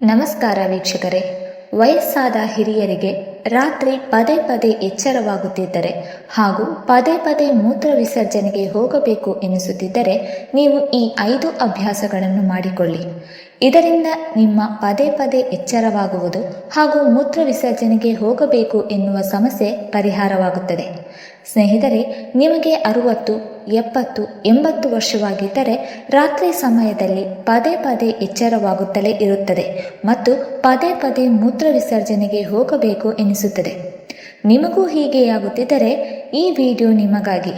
ನಮಸ್ಕಾರ ವೀಕ್ಷಕರೇ. ವಯಸ್ಸಾದ ಹಿರಿಯರಿಗೆ ರಾತ್ರಿ ಪದೇ ಪದೇ ಎಚ್ಚರವಾಗುತ್ತಿದ್ದರೆ ಹಾಗೂ ಪದೇ ಪದೇ ಮೂತ್ರ ವಿಸರ್ಜನೆಗೆ ಹೋಗಬೇಕು ಎನಿಸುತ್ತಿದ್ದರೆ ನೀವು ಈ 5 ಅಭ್ಯಾಸಗಳನ್ನು ಮಾಡಿಕೊಳ್ಳಿ. ಇದರಿಂದ ನಿಮ್ಮ ಪದೇ ಪದೇ ಎಚ್ಚರವಾಗುವುದು ಹಾಗೂ ಮೂತ್ರ ವಿಸರ್ಜನೆಗೆ ಹೋಗಬೇಕು ಎನ್ನುವ ಸಮಸ್ಯೆ ಪರಿಹಾರವಾಗುತ್ತದೆ. ಸ್ನೇಹಿತರೆ, ನಿಮಗೆ 60, 70, 80 ವರ್ಷವಾಗಿದ್ದರೆ ರಾತ್ರಿ ಸಮಯದಲ್ಲಿ ಪದೇ ಪದೇ ಎಚ್ಚರವಾಗುತ್ತಲೇ ಇರುತ್ತದೆ ಮತ್ತು ಪದೇ ಪದೇ ಮೂತ್ರ ವಿಸರ್ಜನೆಗೆ ಹೋಗಬೇಕು ಎನಿಸುತ್ತದೆ. ನಿಮಗೂ ಹೀಗೆಯಾಗುತ್ತಿದ್ದರೆ ಈ ವಿಡಿಯೋ ನಿಮಗಾಗಿ.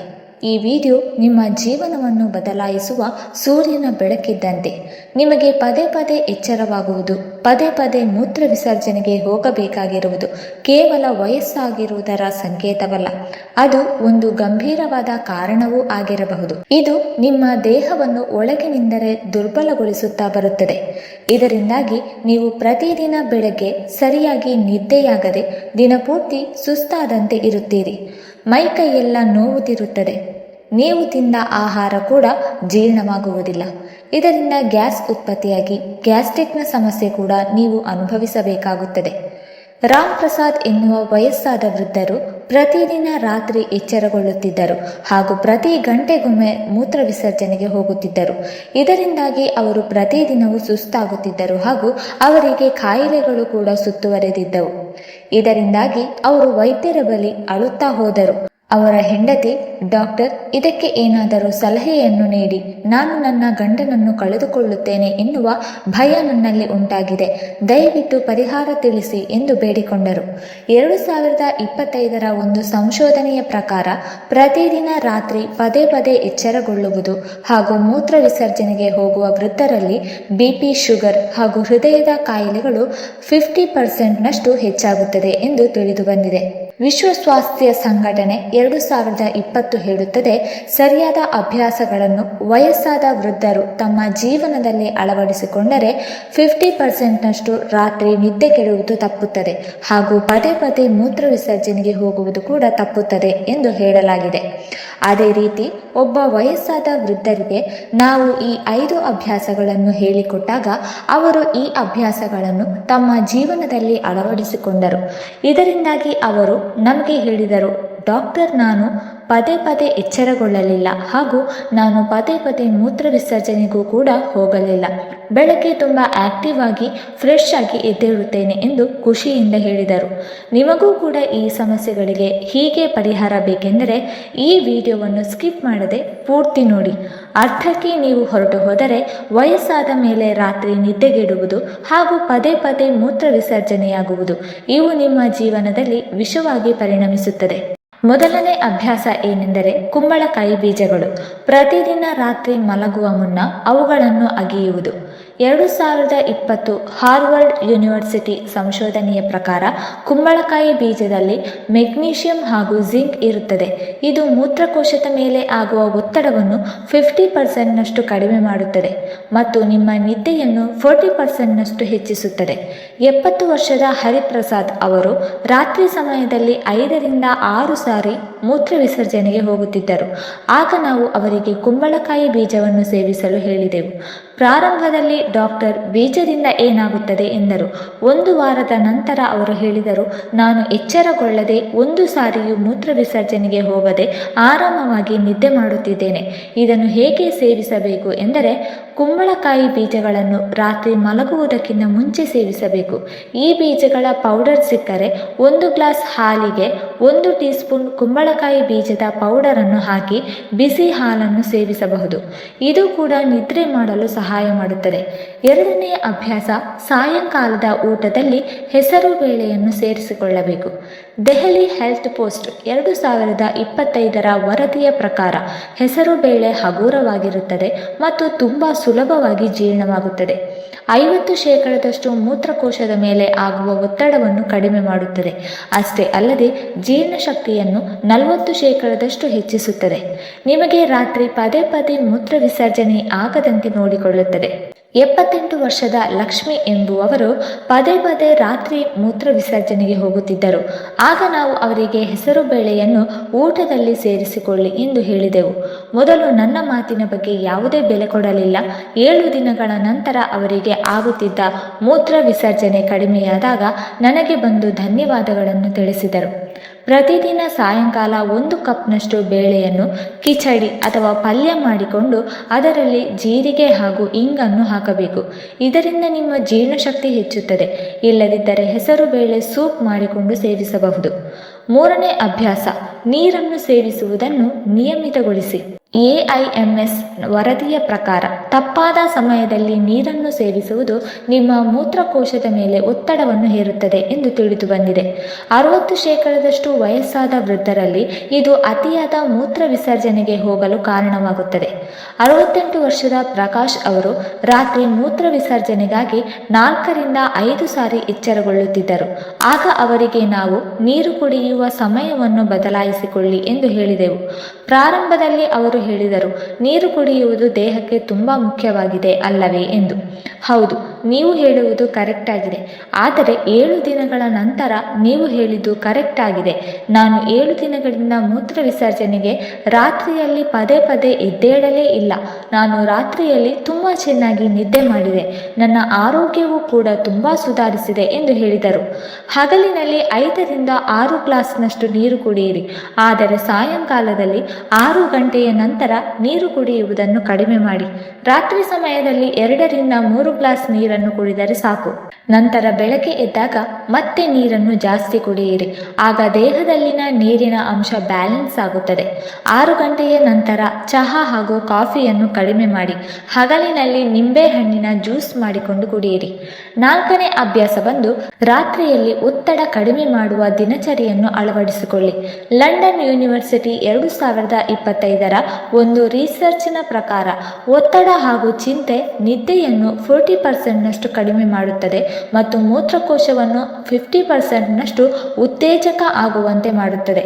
ಈ ವಿಡಿಯೋ ನಿಮ್ಮ ಜೀವನವನ್ನು ಬದಲಾಯಿಸುವ ಸೂರ್ಯನ ಬೆಳಕಿದ್ದಂತೆ. ನಿಮಗೆ ಪದೇ ಪದೇ ಎಚ್ಚರವಾಗುವುದು, ಪದೇ ಪದೇ ಮೂತ್ರ ವಿಸರ್ಜನೆಗೆ ಹೋಗಬೇಕಾಗಿರುವುದು ಕೇವಲ ವಯಸ್ಸಾಗಿರುವುದರ ಸಂಕೇತವಲ್ಲ, ಅದು ಒಂದು ಗಂಭೀರವಾದ ಕಾರಣವೂ ಆಗಿರಬಹುದು. ಇದು ನಿಮ್ಮ ದೇಹವನ್ನು ಒಳಗಿನಿಂದಲೇ ದುರ್ಬಲಗೊಳಿಸುತ್ತಾ ಬರುತ್ತದೆ. ಇದರಿಂದಾಗಿ ನೀವು ಪ್ರತಿದಿನ ಬೆಳಗ್ಗೆ ಸರಿಯಾಗಿ ನಿದ್ದೆಯಾಗದೆ ದಿನಪೂರ್ತಿ ಸುಸ್ತಾದಂತೆ ಇರುತ್ತೀರಿ. ಮೈಕೈಯೆಲ್ಲ ನೋವುತ್ತಿರುತ್ತದೆ. ನೀವು ತಿಂದ ಆಹಾರ ಕೂಡ ಜೀರ್ಣವಾಗುವುದಿಲ್ಲ. ಇದರಿಂದ ಗ್ಯಾಸ್ ಉತ್ಪತ್ತಿಯಾಗಿ ಗ್ಯಾಸ್ಟ್ರಿಕ್ನ ಸಮಸ್ಯೆ ಕೂಡ ನೀವು ಅನುಭವಿಸಬೇಕಾಗುತ್ತದೆ. ರಾಮ್ ಪ್ರಸಾದ್ ಎನ್ನುವ ವಯಸ್ಸಾದ ವೃದ್ಧರು ಪ್ರತಿದಿನ ರಾತ್ರಿ ಎಚ್ಚರಗೊಳ್ಳುತ್ತಿದ್ದರು ಹಾಗೂ ಪ್ರತಿ ಗಂಟೆಗೊಮ್ಮೆ ಮೂತ್ರ ವಿಸರ್ಜನೆಗೆ ಹೋಗುತ್ತಿದ್ದರು. ಇದರಿಂದಾಗಿ ಅವರು ಪ್ರತಿದಿನವೂ ಸುಸ್ತಾಗುತ್ತಿದ್ದರು ಹಾಗೂ ಅವರಿಗೆ ಕಾಯಿಲೆಗಳು ಕೂಡ ಸುತ್ತುವರೆದಿದ್ದವು. ಇದರಿಂದಾಗಿ ಅವರು ವೈದ್ಯರ ಬಳಿ ಅಳುತ್ತಾ ಹೋದರು. ಅವರ ಹೆಂಡತಿ, ಡಾಕ್ಟರ್, ಇದಕ್ಕೆ ಏನಾದರೂ ಸಲಹೆಯನ್ನು ನೀಡಿ, ನಾನು ನನ್ನ ಗಂಡನನ್ನು ಕಳೆದುಕೊಳ್ಳುತ್ತೇನೆ ಎನ್ನುವ ಭಯ ನನ್ನಲ್ಲಿ ಉಂಟಾಗಿದೆ, ದಯವಿಟ್ಟು ಪರಿಹಾರ ತಿಳಿಸಿ ಎಂದು ಬೇಡಿಕೊಂಡರು. 2025ರ ಒಂದು ಸಂಶೋಧನೆಯ ಪ್ರಕಾರ ಪ್ರತಿದಿನ ರಾತ್ರಿ ಪದೇ ಪದೇ ಎಚ್ಚರಗೊಳ್ಳುವುದು ಹಾಗೂ ಮೂತ್ರ ವಿಸರ್ಜನೆಗೆ ಹೋಗುವ ವೃದ್ಧರಲ್ಲಿ ಬಿಪಿ, ಶುಗರ್ ಹಾಗೂ ಹೃದಯದ ಕಾಯಿಲೆಗಳು 50% ಹೆಚ್ಚಾಗುತ್ತದೆ ಎಂದು ತಿಳಿದು ಬಂದಿದೆ. ವಿಶ್ವ ಸ್ವಾಸ್ಥ್ಯ ಸಂಘಟನೆ 2020 ಹೇಳುತ್ತದೆ, ಸರಿಯಾದ ಅಭ್ಯಾಸಗಳನ್ನು ವಯಸ್ಸಾದ ವೃದ್ಧರು ತಮ್ಮ ಜೀವನದಲ್ಲಿ ಅಳವಡಿಸಿಕೊಂಡರೆ 50% ರಾತ್ರಿ ನಿದ್ದೆ ಕೆಡುವುದು ತಪ್ಪುತ್ತದೆ ಹಾಗೂ ಪದೇ ಪದೇ ಮೂತ್ರ ವಿಸರ್ಜನೆಗೆ ಹೋಗುವುದು ಕೂಡ ತಪ್ಪುತ್ತದೆ ಎಂದು ಹೇಳಲಾಗಿದೆ. ಅದೇ ರೀತಿ ಒಬ್ಬ ವಯಸ್ಸಾದ ವೃದ್ಧರಿಗೆ ನಾವು ಈ 5 ಅಭ್ಯಾಸಗಳನ್ನು ಹೇಳಿಕೊಟ್ಟಾಗ ಅವರು ಈ ಅಭ್ಯಾಸಗಳನ್ನು ತಮ್ಮ ಜೀವನದಲ್ಲಿ ಅಳವಡಿಸಿಕೊಂಡರು. ಇದರಿಂದಾಗಿ ಅವರು ನಮಗೆ ಹೇಳಿದರು, ಡಾಕ್ಟರ್, ನಾನು ಪದೇ ಪದೇ ಎಚ್ಚರಗೊಳ್ಳಲಿಲ್ಲ ಹಾಗೂ ನಾನು ಪದೇ ಪದೇ ಮೂತ್ರ ವಿಸರ್ಜನೆಗೂ ಕೂಡ ಹೋಗಲಿಲ್ಲ. ಬೆಳಗ್ಗೆ ತುಂಬ ಆಕ್ಟಿವ್ ಆಗಿ ಫ್ರೆಶ್ ಆಗಿ ಎದ್ದೇಳುತ್ತೇನೆ ಎಂದು ಖುಷಿಯಿಂದ ಹೇಳಿದರು. ನಿಮಗೂ ಕೂಡ ಈ ಸಮಸ್ಯೆಗಳಿಗೆ ಹೀಗೆ ಪರಿಹಾರ ಬೇಕೆಂದರೆ ಈ ವಿಡಿಯೋವನ್ನು ಸ್ಕಿಪ್ ಮಾಡದೆ ಪೂರ್ತಿ ನೋಡಿ. ಅರ್ಥಕ್ಕೆ ನೀವು ಹೊರಟು ಹೋದರೆ ವಯಸ್ಸಾದ ಮೇಲೆ ರಾತ್ರಿ ನಿದ್ದೆಗೆಡುವುದು ಹಾಗೂ ಪದೇ ಪದೇ ಮೂತ್ರ ವಿಸರ್ಜನೆಯಾಗುವುದು ಇವು ನಿಮ್ಮ ಜೀವನದಲ್ಲಿ ವಿಷವಾಗಿ ಪರಿಣಮಿಸುತ್ತದೆ. ಮೊದಲನೇ ಅಭ್ಯಾಸ ಏನೆಂದರೆ ಕುಂಬಳಕಾಯಿ ಬೀಜಗಳು. ಪ್ರತಿದಿನ ರಾತ್ರಿ ಮಲಗುವ ಮುನ್ನ ಅವುಗಳನ್ನು ಅಗೆಯುವುದು. 2020 ಹಾರ್ವರ್ಡ್ ಯೂನಿವರ್ಸಿಟಿ ಸಂಶೋಧನೆಯ ಪ್ರಕಾರ ಕುಂಬಳಕಾಯಿ ಬೀಜದಲ್ಲಿ ಮೆಗ್ನೀಷಿಯಂ ಹಾಗೂ ಜಿಂಕ್ ಇರುತ್ತದೆ. ಇದು ಮೂತ್ರಕೋಶದ ಮೇಲೆ ಆಗುವ ಒತ್ತಡವನ್ನು 50% ಕಡಿಮೆ ಮಾಡುತ್ತದೆ ಮತ್ತು ನಿಮ್ಮ ನಿದ್ದೆಯನ್ನು 40% ಹೆಚ್ಚಿಸುತ್ತದೆ. 70 ವರ್ಷದ ಹರಿಪ್ರಸಾದ್ ಅವರು ರಾತ್ರಿ ಸಮಯದಲ್ಲಿ 5 ರಿಂದ 6 ಸಾರಿ ಮೂತ್ರ ವಿಸರ್ಜನೆಗೆ ಹೋಗುತ್ತಿದ್ದರು. ಆಗ ನಾವು ಅವರಿಗೆ ಕುಂಬಳಕಾಯಿ ಬೀಜವನ್ನು ಸೇವಿಸಲು ಹೇಳಿದೆವು. ಪ್ರಾರಂಭದಲ್ಲಿ ಡಾಕ್ಟರ್, ಬೀಜದಿಂದ ಏನಾಗುತ್ತದೆ ಎಂದರು. 1 ವಾರದ ನಂತರ ಅವರು ಹೇಳಿದರು, ನಾನು ಎಚ್ಚರಗೊಳ್ಳದೆ 1 ಸಾರಿಯೂ ಮೂತ್ರ ವಿಸರ್ಜನೆಗೆ ಹೋಗದೆ ಆರಾಮವಾಗಿ ನಿದ್ದೆ ಮಾಡುತ್ತಿದ್ದೇನೆ. ಇದನ್ನು ಹೇಗೆ ಸೇವಿಸಬೇಕು ಎಂದರೆ ಕುಂಬಳಕಾಯಿ ಬೀಜಗಳನ್ನು ರಾತ್ರಿ ಮಲಗುವುದಕ್ಕಿಂತ ಮುಂಚೆ ಸೇವಿಸಬೇಕು. ಈ ಬೀಜಗಳ ಪೌಡರ್ ಸಿಕ್ಕರೆ 1 ಗ್ಲಾಸ್ ಹಾಲಿಗೆ 1 ಟೀ ಸ್ಪೂನ್ ಕುಂಬಳಕಾಯಿ ಬೀಜದ ಪೌಡರನ್ನು ಹಾಕಿ ಬಿಸಿ ಹಾಲನ್ನು ಸೇವಿಸಬಹುದು. ಇದು ಕೂಡ ನಿದ್ರೆ ಮಾಡಲು ಸಹಾಯ ಮಾಡುತ್ತದೆ. ಎರಡನೆಯ ಅಭ್ಯಾಸ, ಸಾಯಂಕಾಲದ ಊಟದಲ್ಲಿ ಹೆಸರು ಬೇಳೆಯನ್ನು ಸೇರಿಸಿಕೊಳ್ಳಬೇಕು. ದೆಹಲಿ ಹೆಲ್ತ್ ಪೋಸ್ಟ್ 2025ರ ವರದಿಯ ಪ್ರಕಾರ ಹೆಸರು ಬೇಳೆ ಹಗುರವಾಗಿರುತ್ತದೆ ಮತ್ತು ತುಂಬ ಸುಲಭವಾಗಿ ಜೀರ್ಣವಾಗುತ್ತದೆ. 50% ಮೂತ್ರಕೋಶದ ಮೇಲೆ ಆಗುವ ಒತ್ತಡವನ್ನು ಕಡಿಮೆ ಮಾಡುತ್ತದೆ. ಅಷ್ಟೇ ಅಲ್ಲದೆ ಜೀರ್ಣಶಕ್ತಿಯನ್ನು 40% ಹೆಚ್ಚಿಸುತ್ತದೆ. ನಿಮಗೆ ರಾತ್ರಿ ಪದೇ ಪದೇ ಮೂತ್ರ ವಿಸರ್ಜನೆ ಆಗದಂತೆ ನೋಡಿಕೊಳ್ಳುತ್ತದೆ. 78 ವರ್ಷದ ಲಕ್ಷ್ಮಿ ಎಂಬುವವರು ಪದೇ ಪದೇ ರಾತ್ರಿ ಮೂತ್ರ ವಿಸರ್ಜನೆಗೆ ಹೋಗುತ್ತಿದ್ದರು. ಆಗ ನಾವು ಅವರಿಗೆ ಹೆಸರು ಬೇಳೆಯನ್ನು ಊಟದಲ್ಲಿ ಸೇರಿಸಿಕೊಳ್ಳಿ ಎಂದು ಹೇಳಿದೆವು. ಮೊದಲು ನನ್ನ ಮಾತಿನ ಬಗ್ಗೆ ಯಾವುದೇ ಬೆಲೆ ಕೊಡಲಿಲ್ಲ. 7 ದಿನಗಳ ನಂತರ ಅವರಿಗೆ ಆಗುತ್ತಿದ್ದ ಮೂತ್ರ ವಿಸರ್ಜನೆ ಕಡಿಮೆಯಾದಾಗ ನನಗೆ ಬಂದು ಧನ್ಯವಾದಗಳನ್ನು ತಿಳಿಸಿದರು. ಪ್ರತಿದಿನ ಸಾಯಂಕಾಲ 1 ಕಪ್ನಷ್ಟು ಬೇಳೆಯನ್ನು ಕಿಚಡಿ ಅಥವಾ ಪಲ್ಯ ಮಾಡಿಕೊಂಡು ಅದರಲ್ಲಿ ಜೀರಿಗೆ ಹಾಗೂ ಇಂಗನ್ನು ಹಾಕಬೇಕು. ಇದರಿಂದ ನಿಮ್ಮ ಜೀರ್ಣಶಕ್ತಿ ಹೆಚ್ಚುತ್ತದೆ. ಇಲ್ಲದಿದ್ದರೆ ಹೆಸರು ಬೇಳೆ ಸೂಪ್ ಮಾಡಿಕೊಂಡು ಸೇವಿಸಬಹುದು. 3ನೇ ಅಭ್ಯಾಸ, ನೀರನ್ನು ಸೇವಿಸುವುದನ್ನು ನಿಯಮಿತಗೊಳಿಸಿ. AIMS ವರದಿಯ ಪ್ರಕಾರ ತಪ್ಪಾದ ಸಮಯದಲ್ಲಿ ನೀರನ್ನು ಸೇವಿಸುವುದು ನಿಮ್ಮ ಮೂತ್ರಕೋಶದ ಮೇಲೆ ಒತ್ತಡವನ್ನು ಹೇರುತ್ತದೆ ಎಂದು ತಿಳಿದು ಬಂದಿದೆ. 60% ವಯಸ್ಸಾದ ವೃದ್ಧರಲ್ಲಿ ಇದು ಅತಿಯಾದ ಮೂತ್ರ ವಿಸರ್ಜನೆಗೆ ಹೋಗಲು ಕಾರಣವಾಗುತ್ತದೆ. 68 ವರ್ಷದ ಪ್ರಕಾಶ್ ಅವರು ರಾತ್ರಿ ಮೂತ್ರ ವಿಸರ್ಜನೆಗಾಗಿ 4 ರಿಂದ 5 ಸಾರಿ ಎಚ್ಚರಗೊಳ್ಳುತ್ತಿದ್ದರು. ಆಗ ಅವರಿಗೆ ನಾವು ನೀರು ಕುಡಿಯುವ ಸಮಯವನ್ನು ಬದಲಾಯಿಸಿಕೊಳ್ಳಿ ಎಂದು ಹೇಳಿದೆವು. ಪ್ರಾರಂಭದಲ್ಲಿ ಅವರು ಹೇಳಿದರು, ನೀರು ಕುಡಿಯುವುದು ದೇಹಕ್ಕೆ ತುಂಬಾ ಮುಖ್ಯವಾಗಿದೆ ಅಲ್ಲವೇ ಎಂದು. ಹೌದು, ನೀವು ಹೇಳುವುದು ಕರೆಕ್ಟ್ ಆಗಿದೆ. ಆದರೆ 7 ದಿನಗಳ ನಂತರ ನೀವು ಹೇಳಿದ್ದು ಕರೆಕ್ಟ್ ಆಗಿದೆ. ನಾನು 7 ದಿನಗಳಿಂದ ಮೂತ್ರ ವಿಸರ್ಜನೆಗೆ ರಾತ್ರಿಯಲ್ಲಿ ಪದೇ ಪದೇ ಎದ್ದೇಳಲೇ ಇಲ್ಲ. ನಾನು ರಾತ್ರಿಯಲ್ಲಿ ತುಂಬಾ ಚೆನ್ನಾಗಿ ನಿದ್ದೆ ಮಾಡಿದೆ. ನನ್ನ ಆರೋಗ್ಯವೂ ಕೂಡ ತುಂಬಾ ಸುಧಾರಿಸಿದೆ ಎಂದು ಹೇಳಿದರು. ಹಗಲಿನಲ್ಲಿ 5 ರಿಂದ 6 ಗ್ಲಾಸ್ನಷ್ಟು ನೀರು ಕುಡಿಯಿರಿ. ಆದರೆ ಸಾಯಂಕಾಲದಲ್ಲಿ 6 ಗಂಟೆಯ ನಂತರ ನೀರು ಕುಡಿಯುವುದನ್ನು ಕಡಿಮೆ ಮಾಡಿ. ರಾತ್ರಿ ಸಮಯದಲ್ಲಿ 2 ರಿಂದ 3 ಗ್ಲಾಸ್ ನೀರನ್ನು ಕುಡಿದರೆ ಸಾಕು. ನಂತರ ಬೆಳಗ್ಗೆ ಎದ್ದಾಗ ಮತ್ತೆ ನೀರನ್ನು ಜಾಸ್ತಿ ಕುಡಿಯಿರಿ. ಆಗ ದೇಹದಲ್ಲಿನ ನೀರಿನ ಅಂಶ ಬ್ಯಾಲೆನ್ಸ್ ಆಗುತ್ತದೆ. 6 ಗಂಟೆಯ ನಂತರ ಚಹಾ ಹಾಗೂ ಕಾಫಿಯನ್ನು ಕಡಿಮೆ ಮಾಡಿ. ಹಗಲಿನಲ್ಲಿ ನಿಂಬೆ ಹಣ್ಣಿನ ಜ್ಯೂಸ್ ಮಾಡಿಕೊಂಡು ಕುಡಿಯಿರಿ. 4ನೇ ಅಭ್ಯಾಸ ಬಂದು ರಾತ್ರಿಯಲ್ಲಿ ಒತ್ತಡ ಕಡಿಮೆ ಮಾಡುವ ದಿನಚರಿಯನ್ನು ಅಳವಡಿಸಿಕೊಳ್ಳಿ. ಲಂಡನ್ ಯೂನಿವರ್ಸಿಟಿ 2025ರ ಒಂದು ರಿಸರ್ಚ್ನ ಪ್ರಕಾರ ಒತ್ತಡ ಹಾಗೂ ಚಿಂತೆ ನಿದ್ದೆಯನ್ನು 40% ಕಡಿಮೆ ಮಾಡುತ್ತದೆ ಮತ್ತು ಮೂತ್ರಕೋಶವನ್ನು 50% ಉತ್ತೇಜಕ ಆಗುವಂತೆ ಮಾಡುತ್ತದೆ.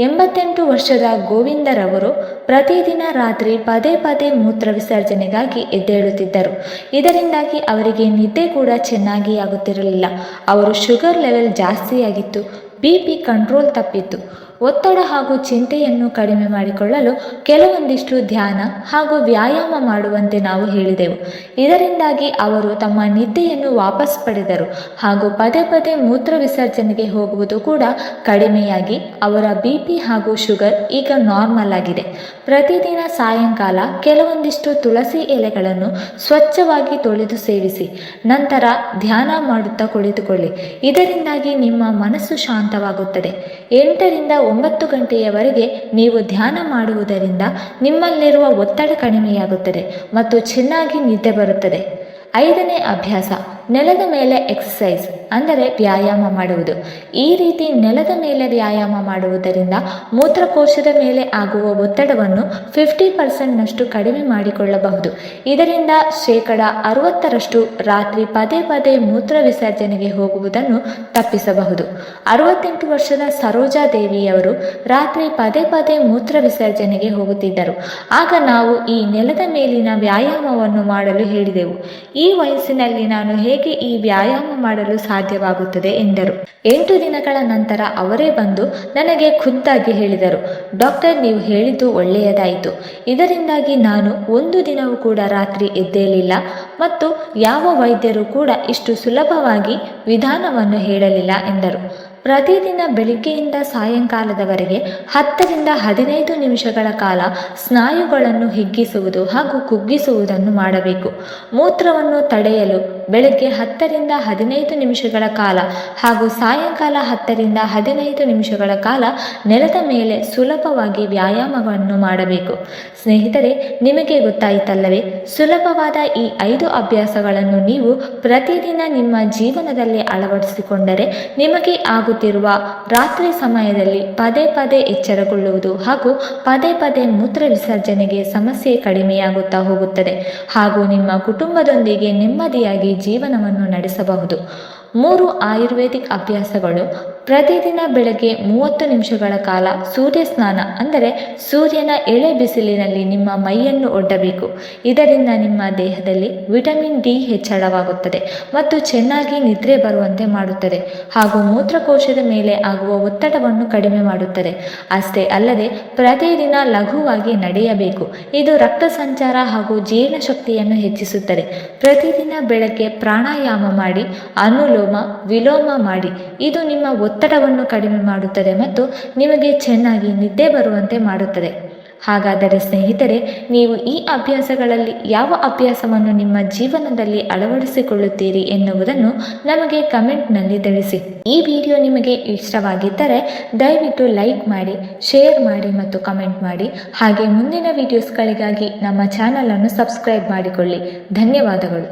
88 ವರ್ಷದ ಗೋವಿಂದರವರು ಪ್ರತಿದಿನ ರಾತ್ರಿ ಪದೇ ಪದೇ ಮೂತ್ರ ವಿಸರ್ಜನೆಗಾಗಿ ಎದ್ದೇಳುತ್ತಿದ್ದರು. ಇದರಿಂದಾಗಿ ಅವರಿಗೆ ನಿದ್ದೆ ಕೂಡ ಚೆನ್ನಾಗಿ ಆಗುತ್ತಿರಲಿಲ್ಲ. ಅವರು ಶುಗರ್ ಲೆವೆಲ್ ಜಾಸ್ತಿಯಾಗಿತ್ತು, BP ಕಂಟ್ರೋಲ್ ತಪ್ಪಿತ್ತು. ಒತ್ತಡ ಹಾಗೂ ಚಿಂತೆಯನ್ನು ಕಡಿಮೆ ಮಾಡಿಕೊಳ್ಳಲು ಕೆಲವೊಂದಿಷ್ಟು ಧ್ಯಾನ ಹಾಗೂ ವ್ಯಾಯಾಮ ಮಾಡುವಂತೆ ನಾವು ಹೇಳಿದೆವು. ಇದರಿಂದಾಗಿ ಅವರು ತಮ್ಮ ನಿದ್ದೆಯನ್ನು ವಾಪಸ್ ಪಡೆದರು ಹಾಗೂ ಪದೇ ಪದೇ ಮೂತ್ರ ವಿಸರ್ಜನೆಗೆ ಹೋಗುವುದು ಕೂಡ ಕಡಿಮೆಯಾಗಿ ಅವರ BP ಹಾಗೂ ಶುಗರ್ ಈಗ ನಾರ್ಮಲ್ ಆಗಿದೆ. ಪ್ರತಿದಿನ ಸಾಯಂಕಾಲ ಕೆಲವೊಂದಿಷ್ಟು ತುಳಸಿ ಎಲೆಗಳನ್ನು ಸ್ವಚ್ಛವಾಗಿ ತೊಳೆದು ಸೇವಿಸಿ. ನಂತರ ಧ್ಯಾನ ಮಾಡುತ್ತಾ ಕುಳಿತುಕೊಳ್ಳಿ. ಇದರಿಂದಾಗಿ ನಿಮ್ಮ ಮನಸ್ಸು ಶಾಂತವಾಗುತ್ತದೆ. 8 ರಿಂದ 9 ಗಂಟೆಯವರೆಗೆ ನೀವು ಧ್ಯಾನ ಮಾಡುವುದರಿಂದ ನಿಮ್ಮಲ್ಲಿರುವ ಒತ್ತಡ ಕಡಿಮೆಯಾಗುತ್ತದೆ ಮತ್ತು ಚೆನ್ನಾಗಿ ನಿದ್ದೆ ಬರುತ್ತದೆ. 5ನೇ ಅಭ್ಯಾಸ, ನೆಲದ ಮೇಲೆ ಎಕ್ಸಸೈಸ್ ಅಂದರೆ ವ್ಯಾಯಾಮ ಮಾಡುವುದು. ಈ ರೀತಿ ನೆಲದ ಮೇಲೆ ವ್ಯಾಯಾಮ ಮಾಡುವುದರಿಂದ ಮೂತ್ರಕೋಶದ ಮೇಲೆ ಆಗುವ ಒತ್ತಡವನ್ನು 50% ಕಡಿಮೆ ಮಾಡಿಕೊಳ್ಳಬಹುದು. ಇದರಿಂದ 60% ರಾತ್ರಿ ಪದೇ ಪದೇ ಮೂತ್ರ ವಿಸರ್ಜನೆಗೆ ಹೋಗುವುದನ್ನು ತಪ್ಪಿಸಬಹುದು. 68 ವರ್ಷದ ಸರೋಜಾ ದೇವಿಯವರು ರಾತ್ರಿ ಪದೇ ಪದೇ ಮೂತ್ರ ವಿಸರ್ಜನೆಗೆ ಹೋಗುತ್ತಿದ್ದರು. ಆಗ ನಾವು ಈ ನೆಲದ ಮೇಲಿನ ವ್ಯಾಯಾಮವನ್ನು ಮಾಡಲು ಹೇಳಿದೆವು. ಈ ವಯಸ್ಸಿನಲ್ಲಿ ನಾನು ಹೇಗೆ ಈ ವ್ಯಾಯಾಮ ಮಾಡಲು ಸಾಧ್ಯವಾಗುತ್ತದೆ ಎಂದರು. 8 ದಿನಗಳ ನಂತರ ಅವರೇ ಬಂದು ನನಗೆ ಖುದ್ದಾಗಿ ಹೇಳಿದರು, ಡಾಕ್ಟರ್, ನೀವು ಹೇಳಿದ್ದು ಒಳ್ಳೆಯದಾಯಿತು. ಇದರಿಂದಾಗಿ ನಾನು 1 ದಿನವೂ ಕೂಡ ರಾತ್ರಿ ಎದ್ದೇಲಿಲ್ಲ ಮತ್ತು ಯಾವ ವೈದ್ಯರು ಕೂಡ ಇಷ್ಟು ಸುಲಭವಾಗಿ ವಿಧಾನವನ್ನು ಹೇಳಲಿಲ್ಲ ಎಂದರು. ಪ್ರತಿದಿನ ಬೆಳಿಗ್ಗೆಯಿಂದ ಸಾಯಂಕಾಲದವರೆಗೆ 10 ರಿಂದ 15 ನಿಮಿಷಗಳ ಕಾಲ ಸ್ನಾಯುಗಳನ್ನು ಹಿಗ್ಗಿಸುವುದು ಹಾಗೂ ಕುಗ್ಗಿಸುವುದನ್ನು ಮಾಡಬೇಕು. ಮೂತ್ರವನ್ನು ತಡೆಯಲು ಬೆಳಗ್ಗೆ 10 ರಿಂದ 15 ನಿಮಿಷಗಳ ಕಾಲ ಹಾಗೂ ಸಾಯಂಕಾಲ 10 ರಿಂದ 15 ನಿಮಿಷಗಳ ಕಾಲ ನೆಲದ ಮೇಲೆ ಸುಲಭವಾಗಿ ವ್ಯಾಯಾಮವನ್ನು ಮಾಡಬೇಕು. ಸ್ನೇಹಿತರೆ, ನಿಮಗೆ ಗೊತ್ತಾಯಿತಲ್ಲವೇ? ಸುಲಭವಾದ ಈ 5 ಅಭ್ಯಾಸಗಳನ್ನು ನೀವು ಪ್ರತಿದಿನ ನಿಮ್ಮ ಜೀವನದಲ್ಲಿ ಅಳವಡಿಸಿಕೊಂಡರೆ ನಿಮಗೆ ಆಗುತ್ತಿರುವ ರಾತ್ರಿ ಸಮಯದಲ್ಲಿ ಪದೇ ಪದೇ ಎಚ್ಚರಗೊಳ್ಳುವುದು ಹಾಗೂ ಪದೇ ಪದೇ ಮೂತ್ರ ವಿಸರ್ಜನೆಗೆ ಸಮಸ್ಯೆ ಕಡಿಮೆಯಾಗುತ್ತಾ ಹೋಗುತ್ತದೆ ಹಾಗೂ ನಿಮ್ಮ ಕುಟುಂಬದೊಂದಿಗೆ ನೆಮ್ಮದಿಯಾಗಿ ಜೀವನವನ್ನು ನಡೆಸಬಹುದು. 3 ಆಯುರ್ವೇದಿಕ್ ಅಭ್ಯಾಸಗಳು ಪ್ರತಿದಿನ ಬೆಳಗ್ಗೆ 30 ನಿಮಿಷಗಳ ಕಾಲ ಸೂರ್ಯ ಸ್ನಾನ ಅಂದರೆ ಸೂರ್ಯನ ಎಳೆ ಬಿಸಿಲಿನಲ್ಲಿ ನಿಮ್ಮ ಮೈಯನ್ನು ಒಡ್ಡಬೇಕು. ಇದರಿಂದ ನಿಮ್ಮ ದೇಹದಲ್ಲಿ ವಿಟಮಿನ್ ಡಿ ಹೆಚ್ಚಳವಾಗುತ್ತದೆ ಮತ್ತು ಚೆನ್ನಾಗಿ ನಿದ್ರೆ ಬರುವಂತೆ ಮಾಡುತ್ತದೆ ಹಾಗೂ ಮೂತ್ರಕೋಶದ ಮೇಲೆ ಆಗುವ ಒತ್ತಡವನ್ನು ಕಡಿಮೆ ಮಾಡುತ್ತದೆ. ಅಷ್ಟೇ ಅಲ್ಲದೆ ಪ್ರತಿದಿನ ಲಘುವಾಗಿ ನಡೆಯಬೇಕು. ಇದು ರಕ್ತ ಸಂಚಾರ ಹಾಗೂ ಜೀರ್ಣಶಕ್ತಿಯನ್ನು ಹೆಚ್ಚಿಸುತ್ತದೆ. ಪ್ರತಿದಿನ ಬೆಳಗ್ಗೆ ಪ್ರಾಣಾಯಾಮ ಮಾಡಿ, ಅನುಲೋಮ ವಿಲೋಮ ಮಾಡಿ. ಇದು ನಿಮ್ಮ ಒತ್ತಡವನ್ನು ಕಡಿಮೆ ಮಾಡುತ್ತದೆ ಮತ್ತು ನಿಮಗೆ ಚೆನ್ನಾಗಿ ನಿದ್ದೆ ಬರುವಂತೆ ಮಾಡುತ್ತದೆ. ಹಾಗಾದರೆ ಸ್ನೇಹಿತರೆ, ನೀವು ಈ ಅಭ್ಯಾಸಗಳಲ್ಲಿ ಯಾವ ಅಭ್ಯಾಸವನ್ನು ನಿಮ್ಮ ಜೀವನದಲ್ಲಿ ಅಳವಡಿಸಿಕೊಳ್ಳುತ್ತೀರಿ ಎನ್ನುವುದನ್ನು ನಮಗೆ ಕಮೆಂಟ್ನಲ್ಲಿ ತಿಳಿಸಿ. ಈ ವಿಡಿಯೋ ನಿಮಗೆ ಇಷ್ಟವಾಗಿದ್ದರೆ ದಯವಿಟ್ಟು ಲೈಕ್ ಮಾಡಿ, ಶೇರ್ ಮಾಡಿ ಮತ್ತು ಕಮೆಂಟ್ ಮಾಡಿ. ಹಾಗೆ ಮುಂದಿನ ವಿಡಿಯೋಸ್ಗಳಿಗಾಗಿ ನಮ್ಮ ಚಾನಲನ್ನು ಸಬ್ಸ್ಕ್ರೈಬ್ ಮಾಡಿಕೊಳ್ಳಿ. ಧನ್ಯವಾದಗಳು.